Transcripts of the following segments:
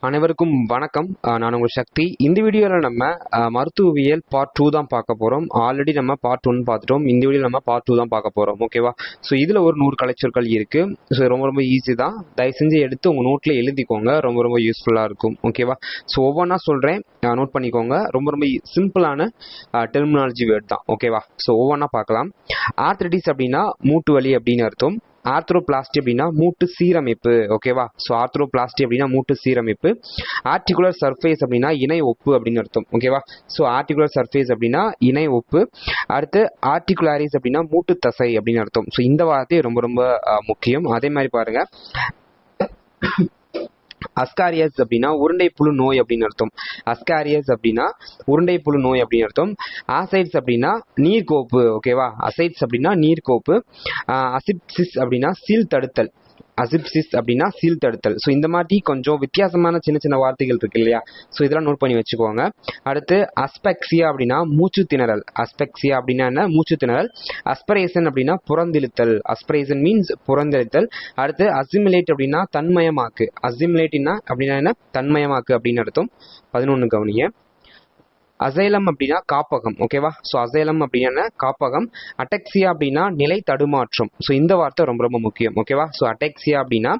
அனைவருக்கும் வணக்கம். நான் உங்கள் சக்தி. இந்த வீடியோவில் நம்ம மருத்துவவியல் பார்ட் 2 தான் பார்க்க போகிறோம். ஆல்ரெடி நம்ம பார்ட் 1 பார்த்துட்டோம். இந்த வீடியோவில் நம்ம பார்ட் 2 தான் பார்க்க போகிறோம். ஓகேவா? ஸோ இதில் ஒரு 100 கலைச்சொற்கள் இருக்குது. ஸோ ரொம்ப ஈஸி தான். தயவு செஞ்சு எடுத்து உங்கள் நோட்டில் எழுதிக்கோங்க. ரொம்ப யூஸ்ஃபுல்லாக இருக்கும். ஓகேவா? ஸோ ஒவ்வொன்றா சொல்கிறேன், நோட் பண்ணிக்கோங்க. ரொம்ப சிம்பிளான டெர்மினாலஜி வேர்ட் தான். ஓகேவா? ஸோ ஒவ்வொன்றா பார்க்கலாம். ஆர்த்ரைட்டிஸ் அப்படின்னா மூட்டு வலி அப்படின்னு அர்த்தம். ஆர்த்ரோபிளாஸ்டி அப்படின்னா மூட்டு சீரமைப்பு. ஓகேவா? ஸோ ஆர்த்ரோபிளாஸ்டி அப்படின்னா மூட்டு சீரமைப்பு. ஆர்டிகுலர் சர்ஃபேஸ் அப்படின்னா இணை ஒப்பு அப்படின்னு அர்த்தம். ஓகேவா? ஸோ ஆர்டிகுலர் சர்ஃபேஸ் அப்படின்னா இணை ஒப்பு. அடுத்து ஆர்டிகுலாரிஸ் அப்படின்னா மூட்டு தசை அப்படின்னு அர்த்தம். ஸோ இந்த வார்த்தை ரொம்ப முக்கியம். அதே மாதிரி பாருங்க, அஸ்காரியஸ் அப்படின்னா உருண்டை புழு நோய் அப்படின்னு அர்த்தம். அஸ்காரியஸ் அப்படின்னா உருண்டை புழு நோய் அப்படின்னு அர்த்தம். ஆசைட்ஸ் அப்படின்னா நீர்க்கோப்பு. ஓகேவா? அசைட்ஸ் அப்படின்னா நீர்க்கோப்பு. அசிப்சிஸ் அப்படின்னா சீல் தடுத்தல். அசிப்சிஸ் அப்படின்னா சீல் தடுத்தல். ஸோ இந்த மாதிரி கொஞ்சம் வித்தியாசமான சின்ன வார்த்தைகள் இருக்கு இல்லையா? ஸோ இதெல்லாம் நோட் பண்ணி வச்சுக்கோங்க. அடுத்து அஸ்பெக்சியா அப்படின்னா மூச்சு திணறல். அஸ்பெக்சியா அப்படின்னா என்ன? மூச்சு திணறல். அஸ்பிரேஷன் அப்படின்னா புறந்தெழுத்தல். Aspiration means புறந்தெழுத்தல். அடுத்து அசிமுலேட் அப்படின்னா தன்மயமாக்கு. அசிமுலேட்னா அப்படின்னா என்ன? தன்மயமாக்கு அப்படின்னு அர்த்தம். 11 கவனிங்க. அசைலம் அப்படின்னா காப்பகம். ஓகேவா? ஸோ அசைலம் அப்படின்னா காப்பகம். அடெக்சியா அப்படின்னா நிலை தடுமாற்றம். ஸோ இந்த வார்த்தை ரொம்ப முக்கியம். ஓகேவா? ஸோ அடெக்சியா அப்படின்னா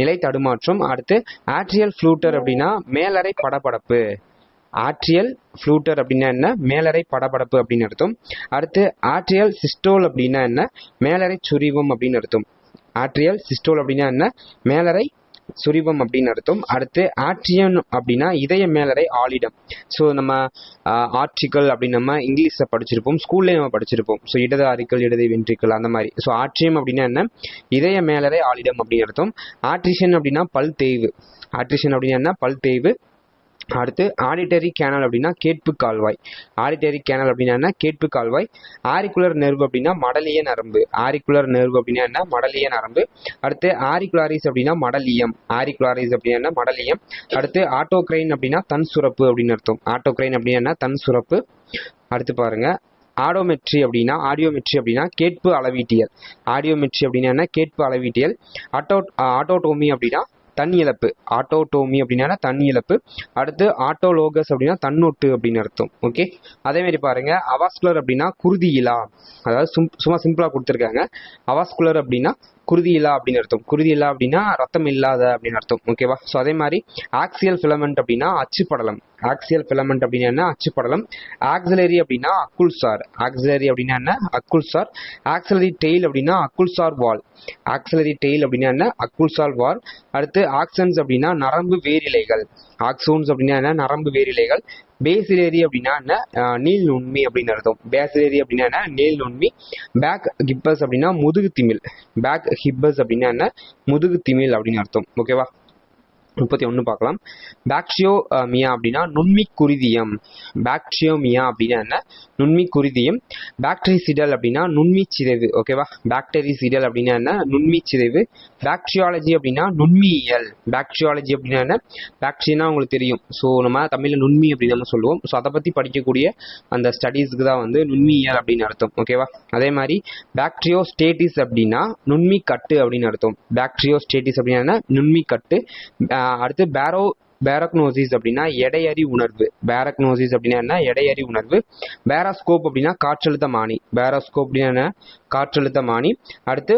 நிலை தடுமாற்றம். அடுத்து ஆட்ரியல் ஃப்ளூட்டர் அப்படின்னா மேலறை படபடப்பு. ஆட்ரியல் ஃப்ளூட்டர் அப்படின்னா என்ன? மேலறை படபடப்பு அப்படின்னு அர்த்தம். அடுத்து ஆட்ரியல் சிஸ்டோல் அப்படின்னா என்ன? மேலறை சுரிவம் அப்படின்னு அர்த்தம். ஆட்ரியல் சிஸ்டோல் அப்படின்னா என்ன? மேலறை சுரிவம் அப்படின்னு அர்த்தம். அடுத்து ஆட்ரியன் அப்படின்னா இதய மேலறை ஆளிடம். ஸோ நம்ம ஆர்டிக்கல் அப்படின்னு நம்ம இங்கிலீஷில் படிச்சிருப்போம், ஸ்கூல்லேயே நம்ம படிச்சிருப்போம். ஸோ இடது ஆரிக்கல் இடது வென்ட்ரிக்கல் அந்த மாதிரி. ஸோ ஆட்ரியம் அப்படின்னா என்ன? இதய மேலறை ஆளிடம் அப்படின்னு அர்த்தம். ஆட்ரிஷன் அப்படின்னா பல் தேய்வு. ஆட்ரிஷன் அப்படின்னா என்ன? பல் தேய்வு. அடுத்து ஆடிட்டரி கேனல் அப்படின்னா கேட்பு கால்வாய். ஆடிட்டரி கேனல் அப்படின்னா என்ன? கேட்பு கால்வாய். ஆரிக்குலர் நெர்வு அப்படின்னா மடலிய நரம்பு. ஆரிக்குலர் நெர்வு அப்படின்னா என்ன? மடலிய நரம்பு. அடுத்து ஆரிக்குலாரிஸ் அப்படின்னா மடலியம். ஆரிக்குலாரிஸ் அப்படின்னா என்ன? மடலியம். அடுத்து ஆட்டோக்ரைன் அப்படின்னா தன் சுரப்பு அப்படின்னு அர்த்தம். ஆட்டோக்ரைன் அப்படின்னா என்ன? தன் சுரப்பு. அடுத்து பாருங்க, ஆடியோமெட்ரி அப்படின்னா கேட்பு அளவீட்டியல். ஆடியோமெட்ரி அப்படின்னா என்ன? கேட்பு அளவீட்டியல். ஆட்டோடோமி அப்படின்னா தன் இழப்பு. ஆட்டோடோமி அப்படின்னா தன் இழப்பு. அடுத்து ஆட்டோலோகஸ் அப்படின்னா தன்னொட்டு அப்படின்னு அர்த்தம். ஓகே, அதே மாதிரி பாருங்க, அவாஸ்குலர் அப்படின்னா குருதியிலா. அதாவது சும்மா சிம்பிளா கொடுத்துருக்காங்க. அவாஸ்குலர் அப்படின்னா குருதியிலா அப்படின்னு அர்த்தம். குருதியிலா அப்படின்னா ரத்தம் இல்லாத அப்படின்னு அர்த்தம். ஓகேவா? ஸோ அதே மாதிரி ஆக்சியல் ஃபிலமெண்ட் அப்படின்னா அச்சுப்படலம். ஆக்சியல் ஃபிலமெண்ட் அப்படின்னா என்ன? அச்சுப்படலம். ஆக்சிலரி அப்படின்னா அக்குள்சார். ஆக்சிலரி அப்படின்னா என்ன? அக்குள்சார். ஆக்சிலரி டெயில் அப்படின்னா அக்குள்சார் வால். ஆக்சிலரி டெயில் அப்படின்னா என்ன? அக்குள்சார் வால். அடுத்து ஆக்சன்ஸ் அப்படின்னா நரம்பு வேரிலைகள். ஆக்சோன்ஸ் அப்படின்னா என்ன? நரம்பு வேரிலைகள். பேசிலேரி அப்படின்னா என்ன? நீள் நுண்மி அப்படின்னு அர்த்தம். பேசிலேரி அப்படின்னா என்ன? நீள் நுண்மி. பேக் ஹிப்பஸ் அப்படின்னா முதுகு திமில். பேக் ஹிப்பஸ் அப்படின்னா என்ன? முதுகு திமில் அப்படின்னு அர்த்தம். ஓகேவா? 31 பார்க்கலாம். பாக்டீரியோமியா அப்படின்னா நுண்மி குருதியம். பாக்டீரியோமியா அப்படின்னா என்ன? நுண்மி குருதியம். பாக்டீரிசிடல் அப்படின்னா நுண்மி சிதைவு. ஓகேவா? பாக்டீரிசிடல் அப்படின்னா என்ன? நுண்மி சிதைவு. பாக்டீரியாலஜி அப்படின்னா நுண்மியியல். பாக்டீரியாலஜி அப்படின்னா என்ன? பாக்டீரியா உங்களுக்கு தெரியும். ஸோ நம்ம தமிழ்ல நுண்மி அப்படின்னு நம்ம சொல்லுவோம். ஸோ அதை பத்தி படிக்கக்கூடிய அந்த ஸ்டடீஸ்க்கு தான் வந்து நுண்மியியல் அப்படின்னு அர்த்தம். ஓகேவா? அதே மாதிரி பாக்டீரியோஸ்டேட்டிஸ் அப்படின்னா நுண்மி கட்டு அப்படின்னு அர்த்தம். பாக்டீரியோஸ்டேட்டிஸ் அப்படின்னா என்ன? நுண்மி கட்டு. அடுத்து பேரக்னோசிஸ் அப்படின்னா எடையறி உணர்வு. பேரக்னோசிஸ் அப்படின்னா என்ன? எடையறி உணர்வு. பேராஸ்கோப் அப்படின்னா காற்றழுத்தமானி. பேராஸ்கோப் அப்படின்னா என்ன? காற்றழுத்தமானி. அடுத்து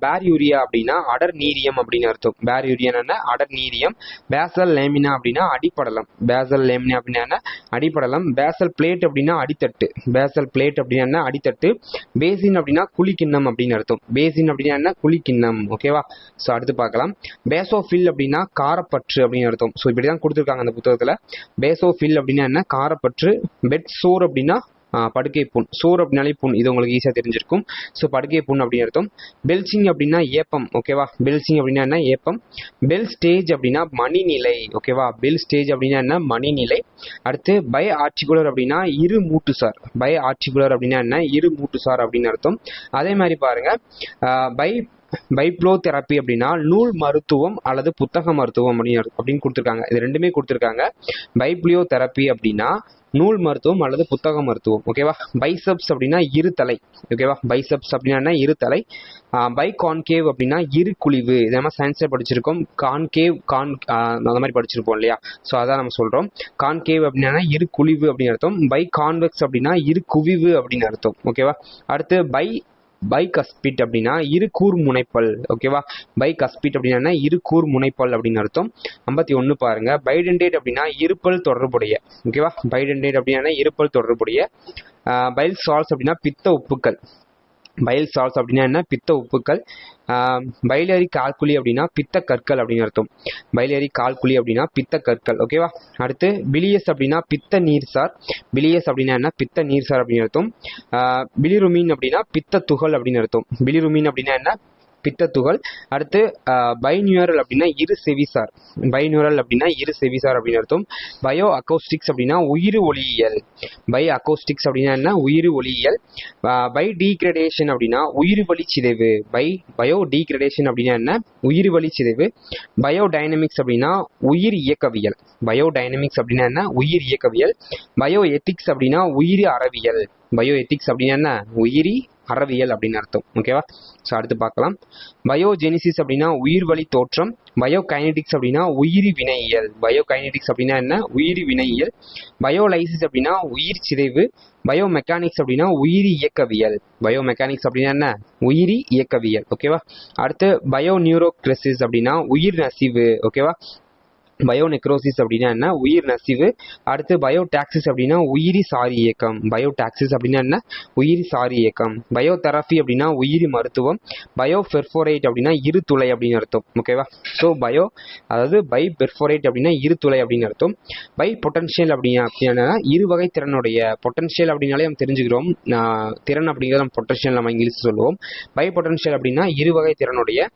பேரியூரியா அப்படின்னா அடர் நீரியம் அப்படின்னு அர்த்தம். பேரியூரியா என்ன? அடர் நீரியம். பேசல் லேமினா அப்படின்னா அடிப்படலம். பேசல் லேமினா அப்படின்னா என்ன? அடிப்படலம். பேசல் பிளேட் அப்படின்னா அடித்தட்டு. பேசல் பிளேட் அப்படின்னா என்ன? அடித்தட்டு. பேசின் அப்படின்னா குழிக்கிண்ணம் அப்படின்னு அர்த்தம். பேசின் அப்படின்னா என்ன? குழிக்கிண்ணம். ஓகேவா? ஸோ அடுத்து பார்க்கலாம். பேசோஃபில் அப்படின்னா காரப்பற்று அப்படின்னு அர்த்தம். ஸோ இப்படிதான் கொடுத்துருக்காங்க அந்த புத்தகத்துல. பேசோஃபில் அப்படின்னா என்ன? காரப்பற்று. பெட் சோர் அப்படின்னா படுக்கை புண். சோர் அப்படின்னாலே புண். இது உங்களுக்கு ஈஸியாக தெரிஞ்சிருக்கும். ஸோ படுக்கை புண் அப்படின்னு அர்த்தம். பெல்சிங் அப்படின்னா ஏப்பம். ஓகேவா? பெல்சிங் அப்படின்னா என்ன? ஏப்பம். பெல் ஸ்டேஜ் அப்படின்னா மணிநிலை. ஓகேவா? பெல் ஸ்டேஜ் அப்படின்னா என்ன? மணிநிலை. அடுத்து பை ஆர்டிகுலர் அப்படின்னா இரு மூட்டுசார். பை ஆர்டிகுலர் அப்படின்னா என்ன? இரு மூட்டுசார் அப்படின்னு அர்த்தம். அதே மாதிரி பாருங்க, பை பைப்ளோ தெரப்பி அப்படின்னா நூல் மருத்துவம் அல்லது புத்தக மருத்துவம் அப்படின்னு கொடுத்துருக்காங்க. இது ரெண்டுமே கொடுத்துருக்காங்க. பைப்ளியோ தெரப்பி அப்படின்னா நூல் மருத்துவம் அல்லது புத்தக மருத்துவம். ஓகேவா. பைசப்ஸ் அப்படின்னா இருதலை. ஓகேவா. பைசப்ஸ் அப்படின்னா இருதலை. பை கான்கேவ் அப்படின்னா இரு குழிவு. இது நம்ம சயின்ஸ்ல படிச்சிருக்கோம். கான்கேவ் அந்த மாதிரி படிச்சிருப்போம் இல்லையா. ஸோ அதான் நம்ம சொல்றோம். கான்கேவ் அப்படின்னா இரு குழிவு அப்படின்னு அர்த்தம். பை கான்வெக்ஸ் அப்படின்னா இரு குவிவு அப்படின்னு அர்த்தம். ஓகேவா. அடுத்து பை கஸ்பிட் அப்படின்னா இரு கூர் முனைப்பல். ஓகேவா. பை கஸ்பிட் அப்படின்னா இரு கூர் முனைப்பல் அப்படின்னு அர்த்தம். 51 பாருங்க. பைடென்டேட் அப்படின்னா இருப்பல் தொடர்புடைய. ஓகேவா. பைடென்டேட் அப்படின்னா இருப்பல் தொடர்புடைய. பைல் சால்ஸ் அப்படின்னா பித்த உப்புக்கள். பைல் சால்ஸ் அப்படின்னா என்ன? பித்த உப்புக்கள். பைலரி கால்குலி அப்படின்னா பித்த கற்கள் அப்படின்னு அர்த்தம். பைலரி கால்குலி அப்படின்னா பித்த கற்கள். ஓகேவா. அடுத்து பிலியஸ் அப்படின்னா பித்த நீர்சார். பிலியஸ் அப்படின்னா என்ன? பித்த நீர்சார் அப்படின்னு அர்த்தம். பிலிருமின் அப்படின்னா பித்த துகள் அப்படின்னு அர்த்தம். பிலிருமின் அப்படின்னா என்ன? பித்த துகள். அடுத்து பைநியூரல் அப்படின்னா இரு செவிசார். பைநியூரல் அப்படின்னா இரு செவிசார் அப்படின்னு அர்த்தம். பயோ அக்கோஸ்டிக்ஸ் அப்படின்னா உயிர் ஒளியியல். பை அக்கோஸ்டிக்ஸ் அப்படின்னா என்ன? உயிர் ஒளியியல். பை டீக்ரடேஷன் அப்படின்னா உயிர் வழி சிதைவு. பயோ டீக்ரடேஷன் அப்படின்னா என்ன? உயிர் வழி சிதைவு. பயோ டைனமிக்ஸ் அப்படின்னா உயிர் இயக்கவியல். பயோ டைனமிக்ஸ் அப்படின்னா என்ன? உயிர் இயக்கவியல். பயோ எத்திக்ஸ் அப்படின்னா உயிரி அறவியல். பயோ எத்திக்ஸ் அப்படின்னா என்ன? உயிரி அறவியல் அப்படின்னு அர்த்தம். ஓகேவா. ஸோ அடுத்து பார்க்கலாம். பயோஜெனிசிஸ் அப்படின்னா உயிர் வழி தோற்றம். பயோகைனடிக்ஸ் அப்படின்னா உயிரி வினையியல். பயோகைனடிக்ஸ் அப்படின்னா என்ன? உயிரி வினையியல். பயோலைசிஸ் அப்படின்னா உயிர் சிதைவு. பயோமெக்கானிக்ஸ் அப்படின்னா உயிரி இயக்கவியல். பயோமெக்கானிக்ஸ் அப்படின்னா என்ன? உயிரி இயக்கவியல். ஓகேவா. அடுத்து பயோ நியூரோக்ரசிஸ் அப்படின்னா உயிர் நசிவு. ஓகேவா. பயோ நெக்ரோசிஸ் அப்படின்னா என்ன? உயிர் நசிவு. அடுத்து பயோ டாக்சிஸ் அப்படின்னா உயிரி சாரி இயக்கம். பயோ டாக்சிஸ் அப்படின்னா என்ன? உயிரி சாரி இயக்கம். பயோ தெரப்பி அப்படின்னா உயிரி மருத்துவம். பயோ பெர்ஃபோரேட் அப்படின்னா இரு துளை அப்படின்னு அர்த்தம். ஓகேவா. ஸோ அதாவது பை பெர்ஃபோரேட் அப்படின்னா இரு துளை அப்படின்னு அர்த்தம். பை பொட்டன்ஷியல் அப்படின்னா இரு வகை திறனுடைய. பொட்டன்ஷியல் அப்படின்னாலே நம்ம தெரிஞ்சுக்கிறோம். திறன் அப்படிங்கிறத நம்ம பொட்டன்ஷியல் நம்ம இங்கிலீஷ் சொல்லுவோம். பை பொட்டன்ஷியல் அப்படின்னா இரு வகை திறனுடைய.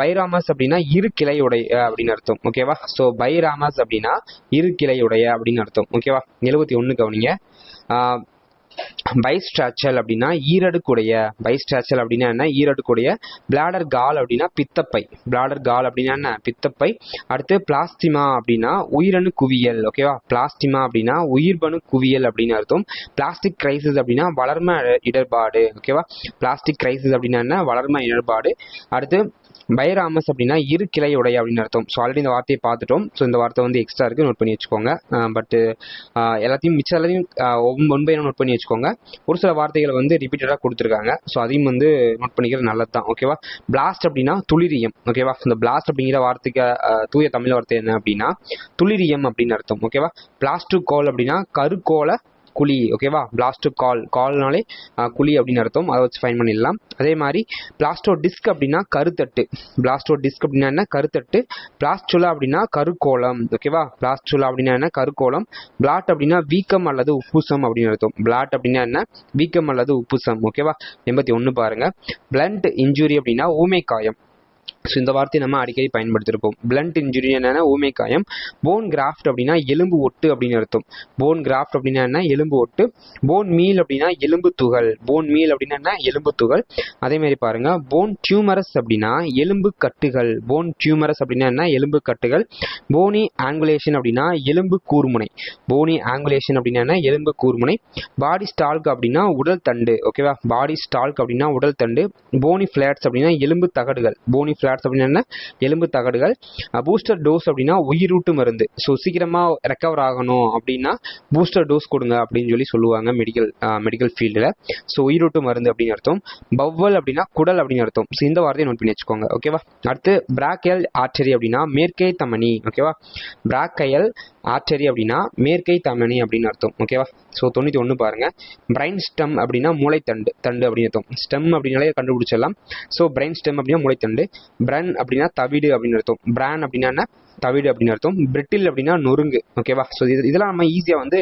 பைராமஸ் அப்படின்னா இரு கிளையுடைய அப்படின்னு அர்த்தம். ஓகேவா. ஸோ பைராமஸ் அப்படின்னா இரு கிளையுடைய அப்படின்னு அர்த்தம். ஓகேவா. 71 கவனிங்க. பைஸ்ட்ராச்சல் அப்படின்னா ஈரடுக்குடைய. பைஸ்ட்ராச்சல் அப்படின்னா என்ன? ஈரடுக்குடைய. பிளாடர் கால் அப்படின்னா பித்தப்பை. பிளாடர் கால் அப்படின்னா என்ன? பித்தப்பை. அடுத்து பிளாஸ்டிமா அப்படின்னா உயிரணு குவியல். ஓகேவா. பிளாஸ்டிமா அப்படின்னா உயிர்பணு குவியல் அப்படின்னு அர்த்தம். பிளாஸ்டிக் கிரைசிஸ் அப்படின்னா வளர்ம இடர்பாடு. ஓகேவா. பிளாஸ்டிக் கிரைசிஸ் அப்படின்னா என்ன? வளர்ம இடர்பாடு. அடுத்து பைராமஸ் அப்படின்னா இரு கிளையுடைய அப்படின்னு அர்த்தம். ஸோ ஆல்ரெடி இந்த வார்த்தையை பார்த்துட்டோம். ஸோ இந்த வார்த்தை வந்து எக்ஸ்ட்ரா இருக்கு, நோட் பண்ணி வச்சுக்கோங்க. பட் எல்லாத்தையும் மிச்சம் எல்லாத்தையும் ஒன் பை நோட் பண்ணி வச்சுக்கோங்க. ஒரு சில வார்த்தைகளை வந்து ரிப்பீட்டடாக கொடுத்துருக்காங்க. ஸோ அதையும் வந்து நோட் பண்ணிக்கிறது நல்லது தான். ஓகேவா. பிளாஸ்ட் அப்படின்னா துளிரியம். ஓகேவா. இந்த பிளாஸ்ட் அப்படிங்கிற வார்த்தைக்கு தூய தமிழ் வார்த்தை என்ன அப்படின்னா துளிரியம் அப்படின்னு அர்த்தம். ஓகேவா. பிளாஸ்டு கோல் அப்படின்னா கருக்கோள குழி. ஓகேவா. பிளாஸ்டு கால்னாலே குழி அப்படின்னு அர்த்தம். அதை வச்சு ஃபைன் பண்ணிடலாம். அதே மாதிரி பிளாஸ்டோ டிஸ்க் அப்படின்னா கருத்தட்டு. பிளாஸ்டோ டிஸ்க் அப்படின்னா என்ன? கருத்தட்டு. பிளாஸ்டுலா அப்படின்னா கருக்கோளம். ஓகேவா. பிளாஸ்டுலா அப்படின்னா என்ன? கருக்கோளம். பிளாட் அப்படின்னா வீக்கம் அல்லது உப்புசம் அப்படின்னு அர்த்தம். பிளாட் அப்படின்னா என்ன? வீக்கம் அல்லது உப்புசம். ஓகேவா. 81 பாருங்க. பிளண்ட் இன்ஜுரி அப்படின்னா ஊமை காயம். ஸோ இந்த வார்த்தையை நம்ம அடிக்கடி பயன்படுத்திருப்போம். பிளண்ட் இன்ஜுரி என்னன்னா ஊமை காயம். போன் கிராஃப்ட் அப்படின்னா எலும்பு ஒட்டு அப்படின்னு அர்த்தம். போன் கிராஃப்ட் அப்படின்னா என்ன? எலும்பு ஒட்டு. போன் மீல் அப்படின்னா எலும்பு துகள். போன் மீல் அப்படின்னா என்ன? எலும்பு துகள். அதே மாதிரி பாருங்க. போன் டியூமரஸ் அப்படின்னா எலும்பு கட்டுகள். போன் டியூமரஸ் அப்படின்னா என்ன? எலும்பு கட்டுகள். போனி ஆங்குலேஷன் அப்படின்னா எலும்பு கூர்முனை. போனி ஆங்குலேஷன் அப்படின்னா என்ன? எலும்பு கூர்முனை. பாடி ஸ்டால்க் அப்படின்னா உடல் தண்டு. ஓகேவா. பாடி ஸ்டால்க் அப்படின்னா உடல் தண்டு. போனி பிளாட்ஸ் அப்படின்னா எலும்பு தகடுகள். போனி பிளாட்ஸ் அப்படின்னா என்ன? எலும்பு தகடுகள். பூஸ்டர் டோஸ் அப்படின்னா உயிரூட்டு மருந்து. ஸோ சீக்கிரமா ரெக்கவர் ஆகணும் அப்படின்னா பூஸ்டர் டோஸ் கொடுங்க அப்படின்னு சொல்லி சொல்லுவாங்க மெடிக்கல் ஃபீல்டில். ஸோ உயிரூட்டு மருந்து அப்படின்னு அர்த்தம். பவ்வல் அப்படின்னா குடல் அப்படின்னு அர்த்தம். ஸோ இந்த வார்த்தையை நோட் பண்ணி வச்சுக்கோங்க. ஓகேவா. அடுத்து பிராக்கியல் ஆர்டரி அப்படின்னா மேற்கை தமனி. ஓகேவா. பிராக்கையல் ஆர்டரி அப்படின்னா மேற்கை தமனி அப்படின்னு அர்த்தம். ஓகேவா. ஸோ 91 பாருங்க. பிரைன் ஸ்டெம் அப்படின்னா மூளைத்தண்டு அப்படின்னு அர்த்தம். ஸ்டெம் அப்படின்னாலே கண்டுபிடிச்சிடலாம். ஸோ பிரைன் ஸ்டெம் அப்படின்னா மூளைத்தண்டு. பிரன் அப்படின்னா தவிடு அப்படின்னு அர்த்தம். பிரான் அப்படின்னா என்ன? தவிடு அப்படின்னு அர்த்தம். பிரிட்டில் அப்படின்னா நொறுங்கு. ஓகேவா. ஸோ இதெல்லாம் நம்ம ஈஸியாக வந்து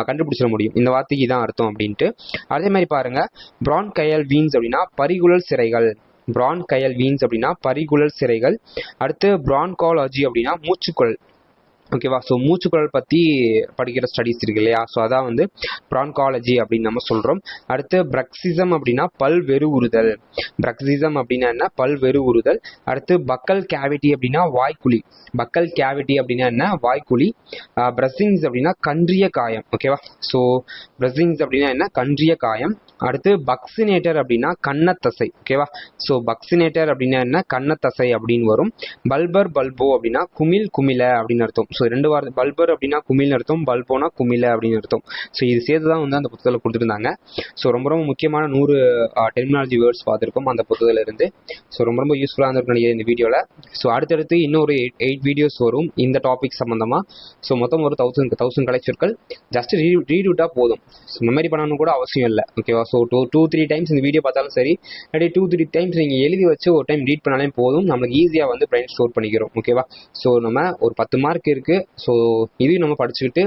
கண்டுபிடிச்சிட முடியும். இந்த வார்த்தைக்கு தான் அர்த்தம் அப்படின்ட்டு. அதே மாதிரி பாருங்க. பிரான்கையல் வீன்ஸ் அப்படின்னா பரிகுழல் சிரைகள். பிரான்கையல் வீன்ஸ் அப்படின்னா பரிகுழல் சிரைகள். அடுத்து பிரான்காலஜி அப்படின்னா மூச்சுக்குழல். ஓகேவா. ஸோ மூச்சுக்குழல் பற்றி படிக்கிற ஸ்டடீஸ் இருக்கு இல்லையா, ஸோ அதான் வந்து ப்ரான்காலஜி அப்படின்னு நம்ம சொல்கிறோம். அடுத்து பிரக்சிசம் அப்படின்னா பல்வெறு உறுதல். பிரக்சிசம் அப்படின்னா என்ன, பல்வெறு உறுதல். அடுத்து பக்கல் கேவிட்டி அப்படின்னா வாய்க்குழி. பக்கல் கேவிட்டி அப்படின்னா என்ன, வாய்க்குழி. பிரஸ்ஸிங்ஸ் அப்படின்னா கன்றிய காயம். ஓகேவா. ஸோ பிரஸ்ஸிங்ஸ் அப்படின்னா என்ன, கன்றிய காயம். அடுத்து பக்சினேட்டர் அப்படின்னா கண்ணத்தசை. ஓகேவா. ஸோ பக்சினேட்டர் அப்படின்னா என்ன, கண்ணத்தசை அப்படின்னு வரும். பல்பர் பல்போ அப்படின்னா குமிழ் குமிழ அப்படின்னு அர்த்தம். ஸோ ரெண்டு வார்த்தை, பல்பர் அப்படின்னா குமிழ்னு அர்த்தம், பல்போனா குமிழ அப்படின்னு அர்த்தம். ஸோ இது சேர்த்து தான் வந்து அந்த புத்தகத்தில் கொடுத்துருந்தாங்க. ஸோ ரொம்ப ரொம்ப முக்கியமான 100 டெர்மினாலஜி வேர்ட்ஸ் பார்த்துருக்கோம் அந்த புத்தகத்தில் இருந்து. ஸோ ரொம்ப ரொம்ப யூஸ்ஃபுல்லாக இருந்திருக்கும் நினைக்கிறேன் இந்த வீடியோவில். ஸோ அடுத்தடுத்து இன்னொரு 8 வீடியோஸ் வரும் இந்த டாபிக் சம்மந்தமாக. ஸோ மொத்தம் ஒரு 1000 கலைச்சொற்கள். ஜஸ்ட் ரீட் விட்டால் போதும், மெமரி பண்ணணும் கூட அவசியம் இல்லை. ஓகேவா. ஸோ 2-3 டைம்ஸ் இந்த வீடியோ பார்த்தாலும் சரி, இல்லாட்டி 2-3 டைம்ஸ் நீங்கள் எழுதி வச்சு ஒரு டைம் ரீட் பண்ணாலே போதும், நம்மளுக்கு ஈஸியாக வந்து பிரைன் ஸ்டோர் பண்ணிக்கிறோம். ஓகேவா. ஸோ நம்ம ஒரு 10 மார்க் இருக்குது. ஸோ இதையும் நம்ம படிச்சுக்கிட்டு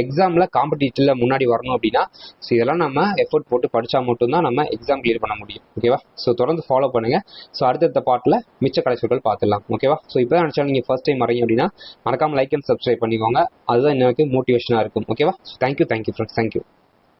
எக்ஸாமில் காம்படிட்டிவ்ல முன்னாடி வரணும் அப்படின்னா ஸோ இதெல்லாம் நம்ம எஃபோர்ட் போட்டு படித்தா மட்டும்தான் நம்ம எக்ஸாம் கிளியர் பண்ண முடியும். ஓகேவா. ஸோ தொடர்ந்து ஃபாலோ பண்ணுங்கள். ஸோ அடுத்தடுத்த பார்ட்டில் மிச்ச கலைச்சொற்கள் பார்த்துடலாம். ஓகேவா. ஸோ இப்போ தான் நினச்சா நீங்கள் ஃபர்ஸ்ட் டைம் வரீங்க அப்படின்னா மறக்காமல் லைக் அண்ட் சப்ஸ்கிரைப் பண்ணிக்கோங்க. அதுதான் எனக்கு மோட்டிவேஷனாக இருக்கும். ஓகேவா. So thank you friends, thank you.